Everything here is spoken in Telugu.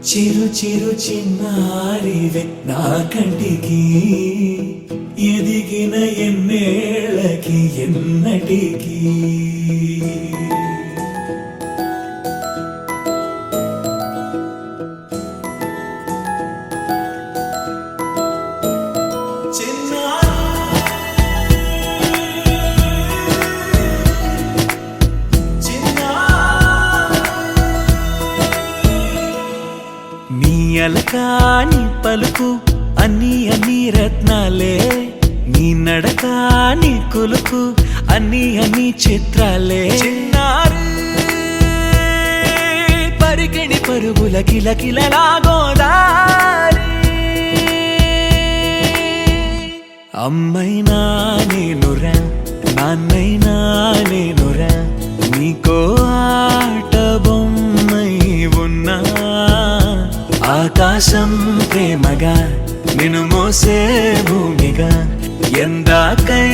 చిరు చిరు చిన్నారివే నా కంటికి ఎదిగిన ఎన్నేళ్ళకి ఎన్నటికి అలకాని పలుకు అన్ని రత్నాలే నీ నడకాని కులుకు అన్ని చిత్రాలే చిన్నారు పరికిణి పరుగుల కిలకిలలాగోదారి అమ్మైనా నేనురా నాన్నైనా నేనురా నీకో ఆట బొమ్మై ఉన్నా ఆకాశం ప్రేమగా నిన్ను మోసే భూమిగా ఎందాకై